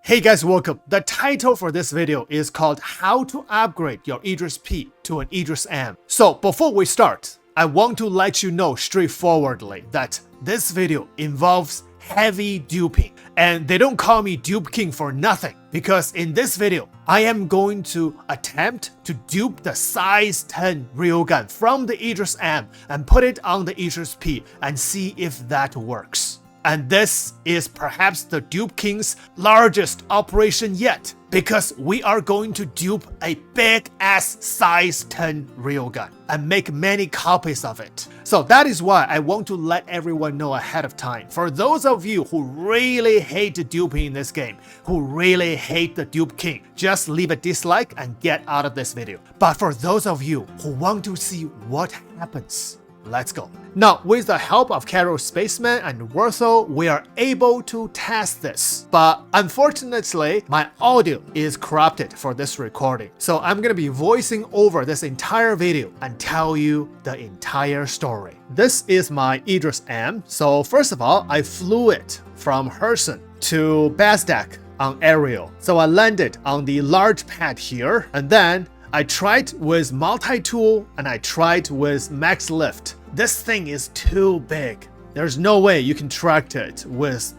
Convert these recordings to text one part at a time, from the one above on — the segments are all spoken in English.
Hey guys, welcome. The title for this video is called How to Upgrade Your Idris-P to an Idris-M. So before we start, I want to let you know straightforwardly that this video involves heavy duping. And they don't call me Dupe King for nothing, because in this video, I am going to attempt to dupe the size 10 railgun from the Idris-M and put it on the Idris-P and see if that works. And this is perhaps the Dupe King's largest operation yet, because we are going to dupe a big ass size 10 railgun and make many copies of it. So that is why I want to let everyone know ahead of time. For those of you who really hate the duping in this game, who really hate the Dupe King, just leave a dislike and get out of this video. But for those of you who want to see what happens, let's go. Now, with the help of Casual Spaceman and Virpril, we are able to test this. But unfortunately, my audio is corrupted for this recording. So I'm gonna be voicing over this entire video and tell you the entire story. This is my Idris-M. So first of all, I flew it from Herson to Basdak on aerial. So I landed on the large pad here, and then I tried with multi-tool and I tried with max lift. This thing is too big. There's no way you can track it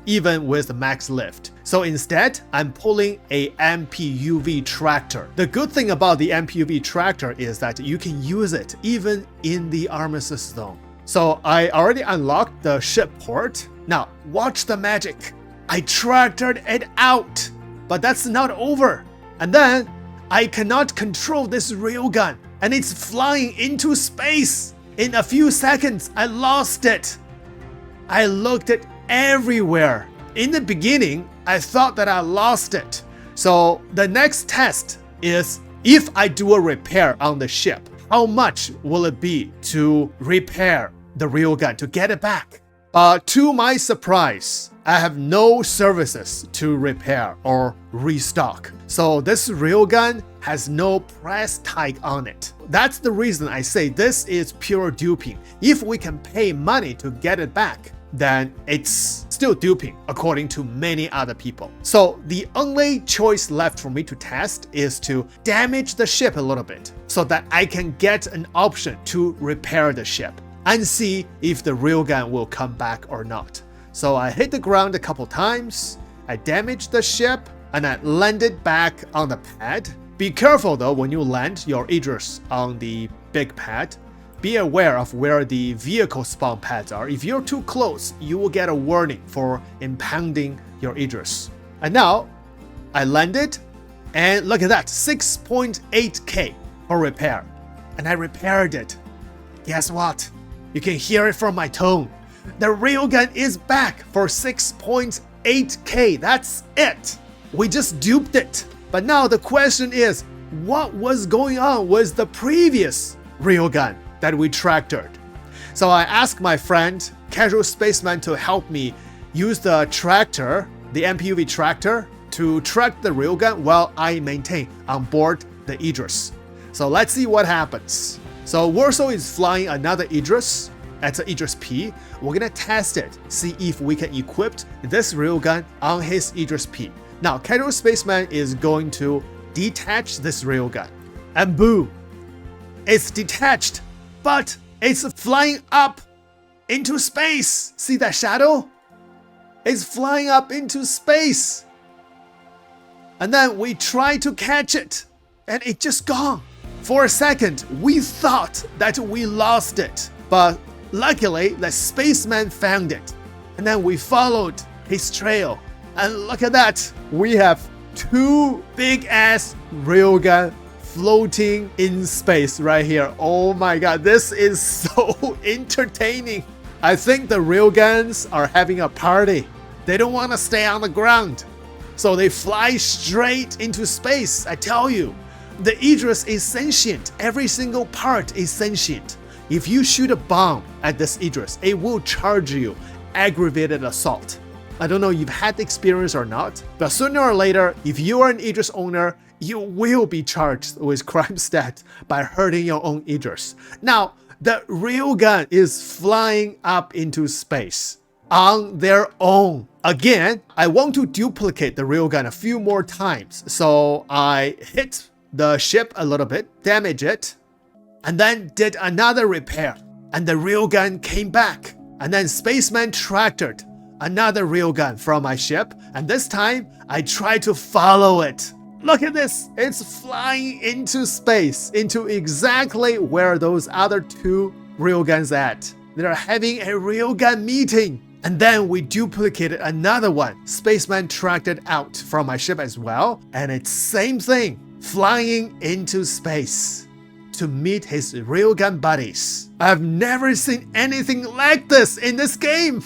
even with the max lift. So instead, I'm pulling a MPUV tractor. The good thing about the MPUV tractor is that you can use it even in the armistice zone. So I already unlocked the ship port. Now watch the magic. I tractored it out, but that's not over. And then I cannot control this railgun, and it's flying into space. In a few seconds, I lost it. I looked it everywhere. In the beginning, I thought that I lost it. So the next test is, if I do a repair on the ship, how much will it be to repair the railgun, to get it back? To my surprise, I have no services to repair or restock. So this railgun has no price tag on it. That's the reason I say this is pure duping. If we can pay money to get it back, then it's still duping according to many other people. So the only choice left for me to test is to damage the ship a little bit so that I can get an option to repair the ship and see if the railgun will come back or not. So I hit the ground a couple times, I damaged the ship, and I landed back on the pad. Be careful though when you land your Idris on the big pad. Be aware of where the vehicle spawn pads are. If you're too close, you will get a warning for impounding your Idris. And now, I landed, and look at that, 6.8K for repair. And I repaired it. Guess what? You can hear it from my tone. The railgun is back for 6.8K. That's it. We just duped it. But now the question is, what was going on with the previous railgun that we tractored? So I asked my friend, Casual Spaceman, to help me use the tractor, the MPUV tractor, to track the railgun while I maintain on board the Idris. So let's see what happens. So Virpril is flying another Idris. That's an Idris-P. We're gonna test it, see if we can equip this railgun on his Idris-P. Now, Casual Spaceman is going to detach this railgun. And boom! It's detached, but it's flying up into space. See that shadow? It's flying up into space. And then we try to catch it, and it just gone. For a second, we thought that we lost it, but luckily, the spaceman found it. And then we followed his trail. And look at that. We have two big-ass railgun floating in space right here. Oh my god, this is so entertaining. I think the railguns are having a party. They don't want to stay on the ground. So they fly straight into space, I tell you. The Idris is sentient. Every single part is sentient. If you shoot a bomb at this Idris, it will charge you aggravated assault. I don't know if you've had the experience or not, but sooner or later, if you are an Idris owner, you will be charged with crime stat by hurting your own Idris. Now, the railgun is flying up into space. on their own. Again, I want to duplicate the railgun a few more times, so I hit the ship a little bit, damage it, and then did another repair, and the railgun came back, and then Spaceman tractored another railgun from my ship, and this time I tried to follow it. Look at this, it's flying into space, into exactly where those other two railguns at. They're having a railgun meeting. And then we duplicated another one. Spaceman tracked it out from my ship as well, and it's same thing, flying into space to meet his railgun buddies. I've never seen anything like this in this game.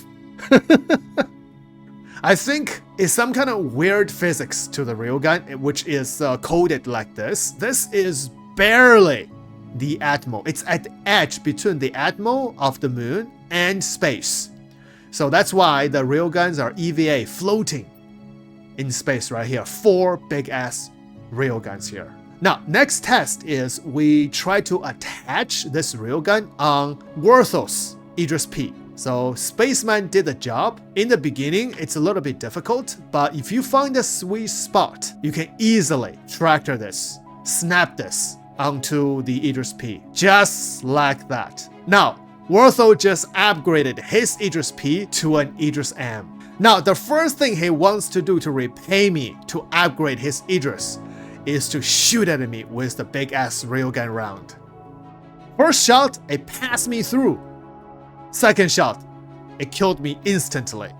I think it's some kind of weird physics to the railgun, which is coded like this. This is barely the atmo. It's at the edge between the atmo of the moon and space. So that's why the railguns are EVA, floating in space right here. 4 big ass railguns here. Now, next test is we try to attach this railgun on Wirthal's Idris-P. So Spaceman did the job. In the beginning, it's a little bit difficult, but if you find a sweet spot, you can easily tractor this, snap this onto the Idris-P, just like that. Now, Wirthal just upgraded his Idris-P to an Idris-M. Now, the first thing he wants to do to repay me to upgrade his Idris is to shoot at me with the big-ass railgun round. First shot, it passed me through. Second shot, it killed me instantly.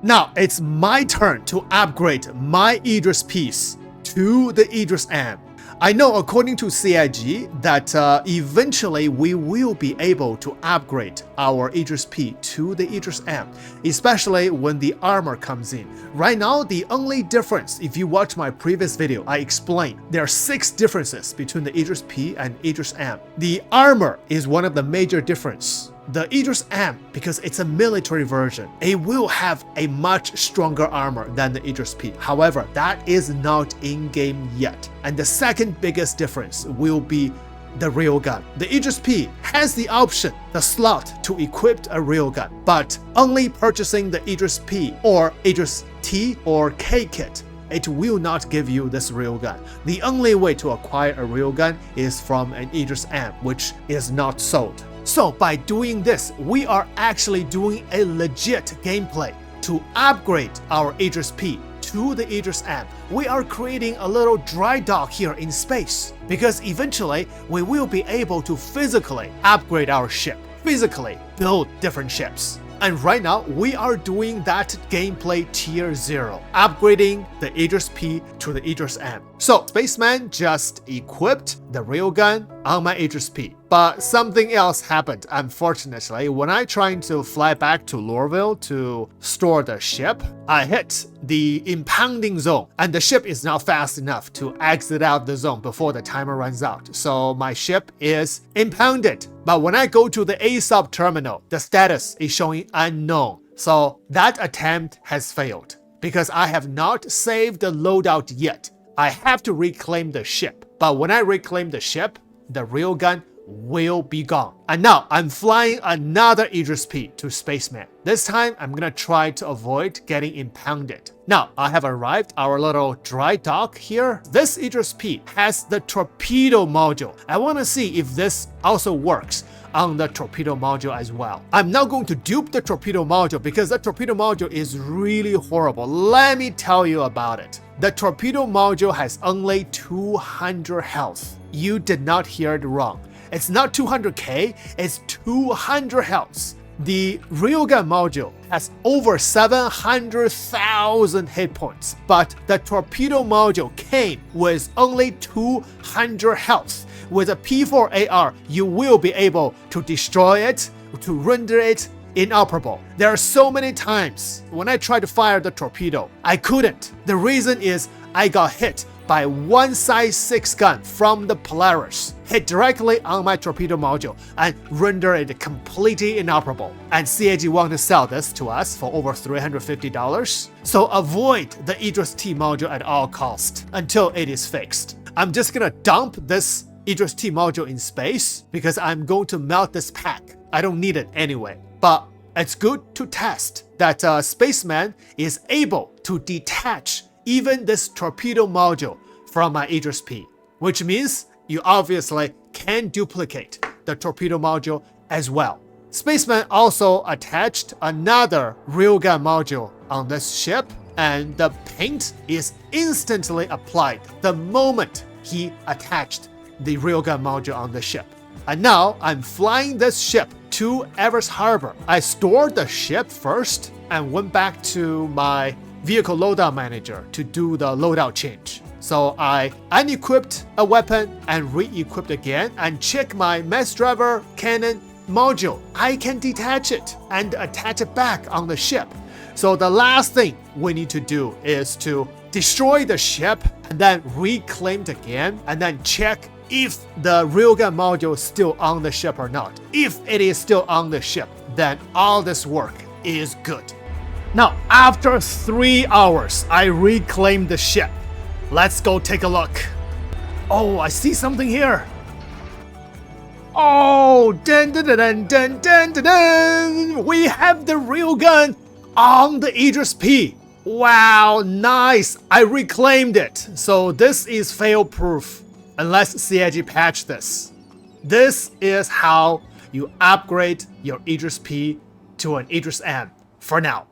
Now, it's my turn to upgrade my Idris-Ps to the Idris-M. I know according to CIG that eventually we will be able to upgrade our Idris-P to the Idris-M, especially when the armor comes in. Right now, the only difference, if you watch my previous video, I explained there are 6 differences between the Idris-P and Idris-M. The armor is one of the major differences. The Idris-M, because it's a military version, it will have a much stronger armor than the Idris-P. However, that is not in-game yet. And the second biggest difference will be the railgun. The Idris-P has the option, the slot to equip a railgun, but only purchasing the Idris-P or Idris-T or K kit, it will not give you this railgun. The only way to acquire a railgun is from an Idris-M, which is not sold. So by doing this, we are actually doing a legit gameplay to upgrade our Idris-P to the Idris-M. We are creating a little dry dock here in space, because eventually we will be able to physically upgrade our ship, physically build different ships. And right now, we are doing that gameplay tier 0, upgrading the Idris-P to the Idris-M. So, Spaceman just equipped the railgun on my Idris-P. But something else happened, unfortunately. When I tried to fly back to Lorville to store the ship, I hit the impounding zone, and the ship is not fast enough to exit out the zone before the timer runs out. So my ship is impounded. But when I go to the ASOP terminal, the status is showing unknown. So that attempt has failed, because I have not saved the loadout yet. I have to reclaim the ship. But when I reclaim the ship, the railgun will be gone. And now I'm flying another Idris-P to Spaceman. This time I'm gonna try to avoid getting impounded. Now I have arrived our little dry dock here. This Idris-P has the torpedo module. I wanna see if this also works on the torpedo module as well. I'm now going to dupe the torpedo module because the torpedo module is really horrible. Let me tell you about it. The torpedo module has only 200 health. You did not hear it wrong. It's not 200k, it's 200 health. The railgun module has over 700,000 hit points, but the torpedo module came with only 200 health. With a P4 AR, you will be able to destroy it, to render it inoperable. There are so many times when I tried to fire the torpedo, I couldn't. The reason is I got hit by one size 6 gun from the Polaris, hit directly on my torpedo module and render it completely inoperable. And CIG want to sell this to us for over $350. So avoid the Idris-T module at all cost until it is fixed. I'm just gonna dump this Idris-T module in space because I'm going to melt this pack. I don't need it anyway. But it's good to test that Spaceman is able to detach even this torpedo module from my Idris-P, which means you obviously can duplicate the torpedo module as well. Spaceman also attached another railgun module on this ship, and the paint is instantly applied the moment he attached the railgun module on the ship. And now I'm flying this ship to Everest Harbor. I stored the ship first and went back to my vehicle loadout manager to do the loadout change. So I unequipped a weapon and re-equipped again and check my mess driver cannon module. I can detach it and attach it back on the ship. So the last thing we need to do is to destroy the ship and then reclaim it again and then check if the railgun module is still on the ship or not. If it is still on the ship, then all this work is good. Now, after 3 hours, I reclaimed the ship. Let's go take a look. Oh, I see something here. Oh, dun dun dun dun dun dun dun! We have the railgun on the Idris-P. Wow, nice! I reclaimed it. So this is fail-proof, unless CIG patched this. This is how you upgrade your Idris-P to an Idris-M for now.